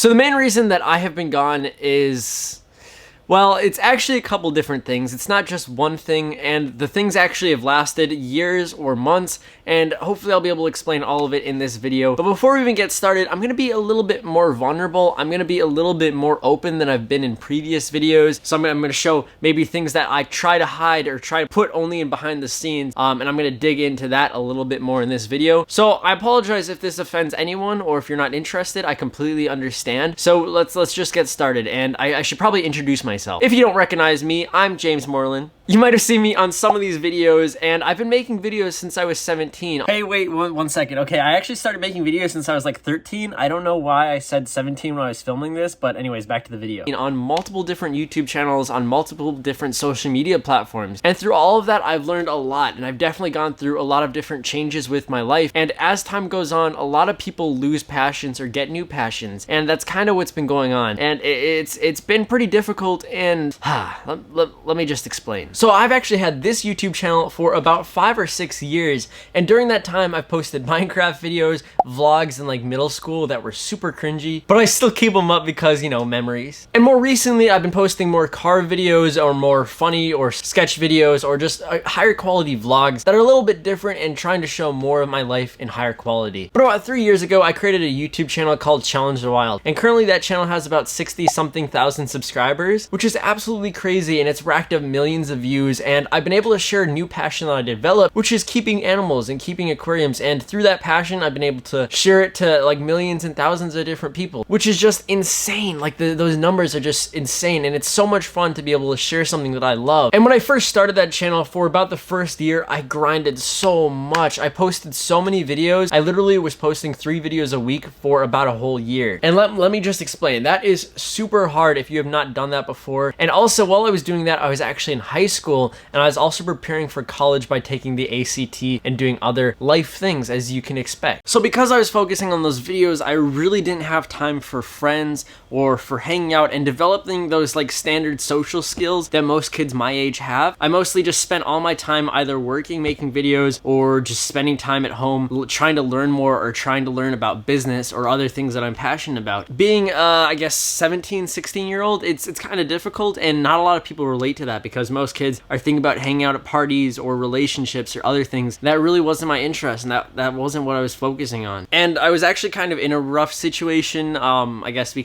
So the main reason that I have been gone is, well, it's actually a couple different things. It's not just one thing, and the things actually have lasted years or months, and hopefully I'll be able to explain all of it in this video. But before we even get started, I'm going to be a little bit more vulnerable. I'm going to be a little bit more open than I've been in previous videos. So I'm going to show maybe things that I try to hide or try to put only in behind the scenes, and I'm going to dig into that a little bit more in this video. So I apologize if this offends anyone, or if you're not interested. I completely understand. So let's just get started, and I should probably introduce myself. If you don't recognize me, I'm James Morelan. You might have seen me on some of these videos, and I've been making videos since I was 17. Hey, wait, one second. Okay, I actually started making videos since I was like 13. I don't know why I said 17 when I was filming this, but anyways, back to the video. On multiple different YouTube channels, on multiple different social media platforms. And through all of that, I've learned a lot, and I've definitely gone through a lot of different changes with my life. And as time goes on, a lot of people lose passions or get new passions, and that's kind of what's been going on. And it's been pretty difficult, and let me just explain. So I've actually had this YouTube channel for about 5 or 6 years, and during that time I've posted Minecraft videos, vlogs in like middle school that were super cringy, but I still keep them up because, you know, memories. And more recently I've been posting more car videos or more funny or sketch videos or just higher quality vlogs that are a little bit different and trying to show more of my life in higher quality. But about 3 years ago I created a YouTube channel called Challenge the Wild, and currently that channel has about 60-something thousand subscribers, which is absolutely crazy, and it's racked up millions of views. And I've been able to share a new passion that I developed, which is keeping animals and keeping aquariums, and through that passion I've been able to share it to like millions and thousands of different people, which is just insane. Like those numbers are just insane, and it's so much fun to be able to share something that I love. And when I first started that channel, for about the first year, I grinded so much. I posted so many videos. I literally was posting 3 videos a week for about a whole year. And let me just explain, that is super hard if you have not done that before. And also, while I was doing that, I was actually in high school, and I was also preparing for college by taking the ACT and doing other life things, as you can expect. So because I was focusing on those videos, I really didn't have time for friends or for hanging out and developing those like standard social skills that most kids my age have. I mostly just spent all my time either working, making videos, or just spending time at home trying to learn more or trying to learn about business or other things that I'm passionate about. Being I guess 17, 16-year-old, it's kind of difficult, and not a lot of people relate to that because most kids are thinking about hanging out at parties or relationships or other things. That really wasn't my interest, and that wasn't what I was focusing on. And I was actually kind of in a rough situation. I guess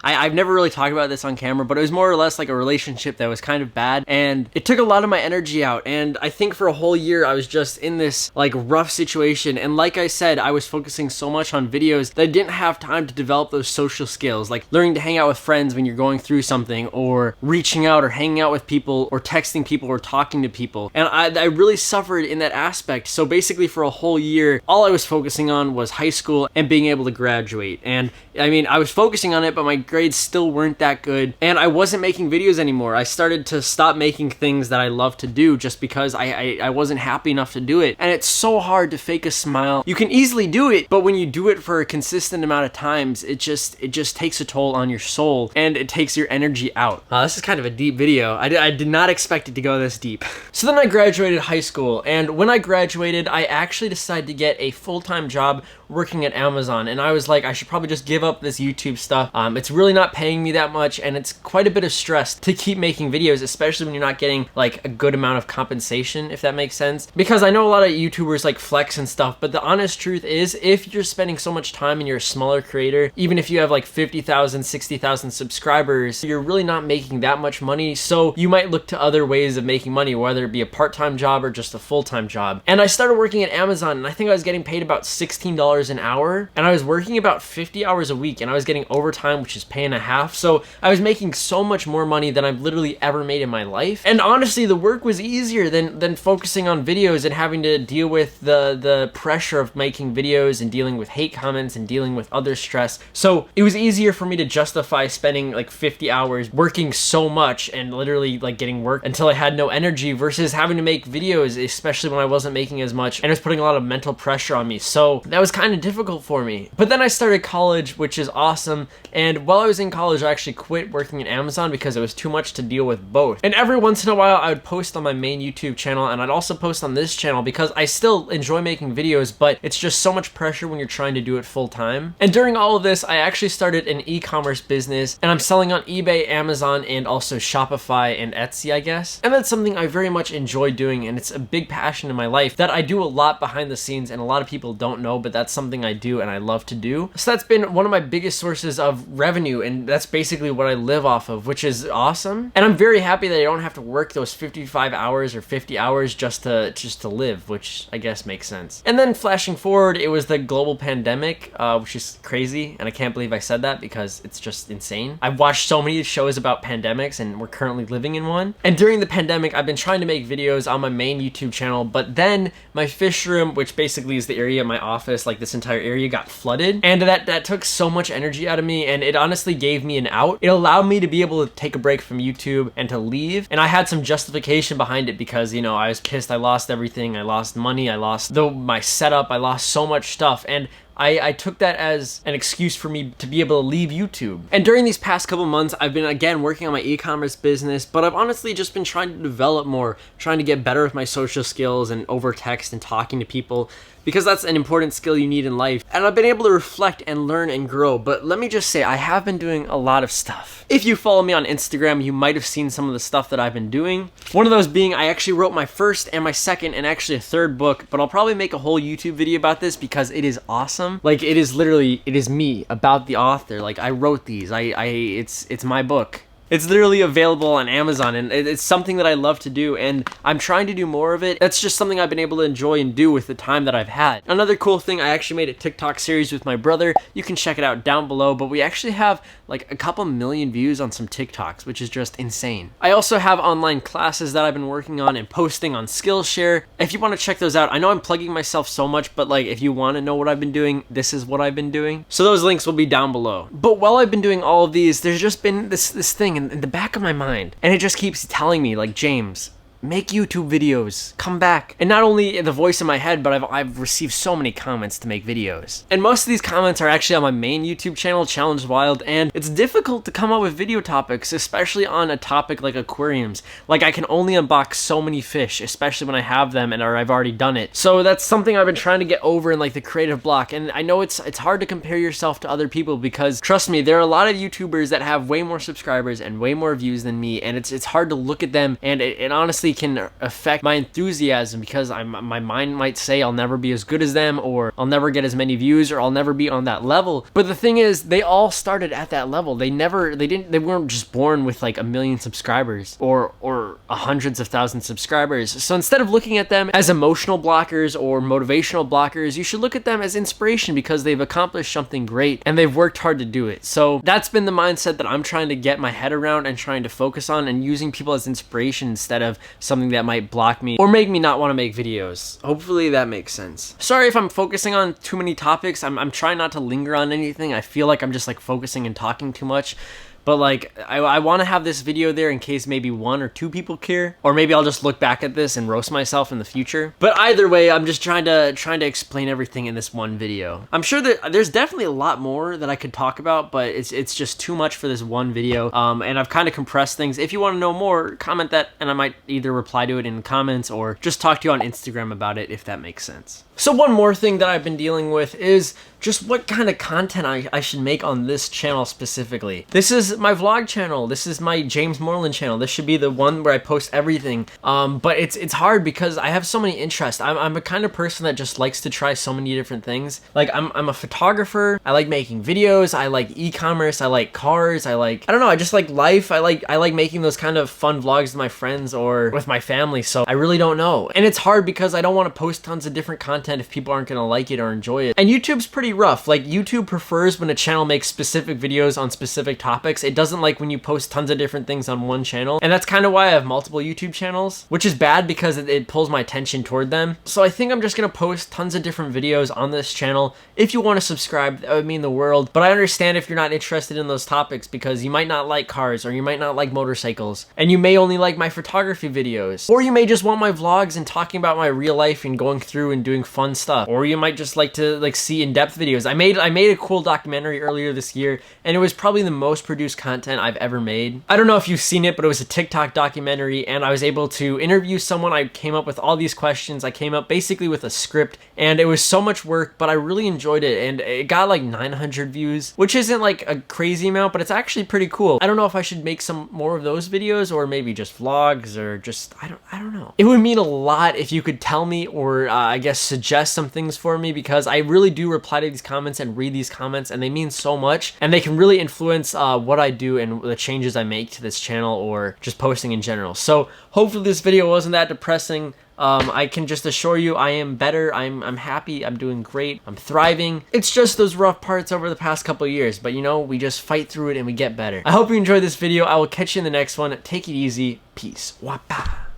I've never really talked about this on camera, but it was more or less like a relationship that was kind of bad, and it took a lot of my energy out. And I think for a whole year I was just in this like rough situation, and like I said, I was focusing so much on videos that I didn't have time to develop those social skills, like learning to hang out with friends when you're going through something, or reaching out or hanging out with people, or texting people, or talking to people. And I really suffered in that aspect. So basically for a whole year, all I was focusing on was high school and being able to graduate. And I mean, I was focusing on it, but my grades still weren't that good, and I wasn't making videos anymore. I started to stop making things that I love to do just because I wasn't happy enough to do it. And it's so hard to fake a smile. You can easily do it, but when you do it for a consistent amount of times, it just takes a toll on your soul, and it takes your energy out. This is kind of a deep video. I did not expect it to go this deep. So then I graduated high school, and when I graduated, I actually decided to get a full-time job working at Amazon, and I was like, I should probably just give up this YouTube stuff. It's really not paying me that much, and it's quite a bit of stress to keep making videos, especially when you're not getting like a good amount of compensation, if that makes sense. Because I know a lot of YouTubers like flex and stuff, but the honest truth is, if you're spending so much time and you're a smaller creator, even if you have like 50,000, 60,000 subscribers, you're really not making that much money. So you might look to other ways of making money, whether it be a part-time job or just a full-time job. And I started working at Amazon, and I think I was getting paid about $16 an hour, and I was working about 50 hours a week, and I was getting overtime, which is pay and a half. So I was making so much more money than I've literally ever made in my life. And honestly, the work was easier than focusing on videos and having to deal with the pressure of making videos and dealing with hate comments and dealing with other stress. So it was easier for me to justify spending like 50 hours working working so much and literally like getting work until I had no energy versus having to make videos, especially when I wasn't making as much, and it was putting a lot of mental pressure on me. So that was kind of difficult for me. But then I started college, which is awesome. And while I was in college, I actually quit working at Amazon because it was too much to deal with both. And every once in a while, I would post on my main YouTube channel, and I'd also post on this channel because I still enjoy making videos, but it's just so much pressure when you're trying to do it full time. And during all of this, I actually started an e-commerce business, and I'm selling on eBay, Amazon, and also Shopify and Etsy, I guess. And that's something I very much enjoy doing, and it's a big passion in my life that I do a lot behind the scenes, and a lot of people don't know, but that's something I do and I love to do. So that's been one of my biggest sources of revenue, and that's basically what I live off of, which is awesome. And I'm very happy that I don't have to work those 55 hours or 50 hours just to live, which I guess makes sense. And then flashing forward, it was the global pandemic, which is crazy, and I can't believe I said that because it's just insane. I've watched so many shows about pandemics, and we're currently living in one. And during the pandemic, I've been trying to make videos on my main YouTube channel, but then my fish room, which basically is the area of my office, like this entire area, got flooded, and that took so much energy out of me, and it honestly gave me an out. It allowed me to be able to take a break from YouTube and to leave, and I had some justification behind it because, you know, I was pissed. I lost everything. I lost money. I lost my setup. I lost so much stuff, and I took that as an excuse for me to be able to leave YouTube. And during these past couple months, I've been again working on my e-commerce business, but I've honestly just been trying to develop more, trying to get better with my social skills and over text and talking to people, because that's an important skill you need in life. And I've been able to reflect and learn and grow, but let me just say, I have been doing a lot of stuff. If you follow me on Instagram, you might have seen some of the stuff that I've been doing. One of those being, I actually wrote my first and my second and actually a third book, but I'll probably make a whole YouTube video about this because it is awesome. Like, it is literally, it is me, about the author. Like, I wrote these, it's my book. It's literally available on Amazon, and it's something that I love to do, and I'm trying to do more of it. That's just something I've been able to enjoy and do with the time that I've had. Another cool thing, I actually made a TikTok series with my brother. You can check it out down below, but we actually have like a couple million views on some TikToks, which is just insane. I also have online classes that I've been working on and posting on SkillShare. If you want to check those out, I know I'm plugging myself so much, but like if you want to know what I've been doing, this is what I've been doing. So those links will be down below. But while I've been doing all of these, there's just been this thing in the back of my mind, and it just keeps telling me, like, James, make YouTube videos, come back. And not only the voice in my head, but I've received so many comments to make videos. And most of these comments are actually on my main YouTube channel, Challenge Wild, and it's difficult to come up with video topics, especially on a topic like aquariums. Like, I can only unbox so many fish, especially when I have them or I've already done it. So that's something I've been trying to get over in like the creative block. And I know it's hard to compare yourself to other people because, trust me, there are a lot of YouTubers that have way more subscribers and way more views than me, and it's hard to look at them, and it honestly can affect my enthusiasm because my mind might say I'll never be as good as them, or I'll never get as many views, or I'll never be on that level. But the thing is, they all started at that level. They weren't just born with like 1 million subscribers or hundreds of thousands of subscribers. So instead of looking at them as emotional blockers or motivational blockers, you should look at them as inspiration because they've accomplished something great and they've worked hard to do it. So that's been the mindset that I'm trying to get my head around and trying to focus on, and using people as inspiration instead of something that might block me or make me not want to make videos. Hopefully that makes sense. Sorry if I'm focusing on too many topics. I'm trying not to linger on anything. I feel like I'm just like focusing and talking too much. But like, I want to have this video there in case maybe 1 or 2 people care, or maybe I'll just look back at this and roast myself in the future. But either way, I'm just trying to explain everything in this one video. I'm sure that there's definitely a lot more that I could talk about, but it's just too much for this one video. And I've kind of compressed things. If you want to know more, comment that, and I might either reply to it in the comments or just talk to you on Instagram about it, if that makes sense. So one more thing that I've been dealing with is just what kind of content I should make on this channel specifically. This is my vlog channel. This is my James Morelan channel. This should be the one where I post everything. But it's hard because I have so many interests. I'm a kind of person that just likes to try so many different things. Like, I'm a photographer. I like making videos. I like e-commerce. I like cars. I don't know, I just like life. I like making those kind of fun vlogs with my friends or with my family. So I really don't know. And it's hard because I don't want to post tons of different content content if people aren't gonna like it or enjoy it. And YouTube's pretty rough. Like, YouTube prefers when a channel makes specific videos on specific topics. It doesn't like when you post tons of different things on one channel. And that's kind of why I have multiple YouTube channels, which is bad because it pulls my attention toward them. So I think I'm just gonna post tons of different videos on this channel. If you want to subscribe, that would mean the world. But I understand if you're not interested in those topics because you might not like cars or you might not like motorcycles. And you may only like my photography videos. Or you may just want my vlogs and talking about my real life and going through and doing fun stuff. Or you might just like to see in-depth videos. I made a cool documentary earlier this year, and it was probably the most produced content I've ever made. I don't know if you've seen it, but it was a TikTok documentary, and I was able to interview someone. I came up with all these questions. I came up basically with a script, and it was so much work, but I really enjoyed it, and it got like 900 views, which isn't like a crazy amount, but it's actually pretty cool. I don't know if I should make some more of those videos or maybe just vlogs or just, I don't know. It would mean a lot if you could tell me or I guess suggest some things for me, because I really do reply to these comments and read these comments, and they mean so much, and they can really influence what I do and the changes I make to this channel or just posting in general. So hopefully this video wasn't that depressing. I can just assure you I am better. I'm happy. I'm doing great. I'm thriving. It's just those rough parts over the past couple of years, but you know, we just fight through it and we get better. I hope you enjoyed this video. I will catch you in the next one. Take it easy. Peace. Wapa.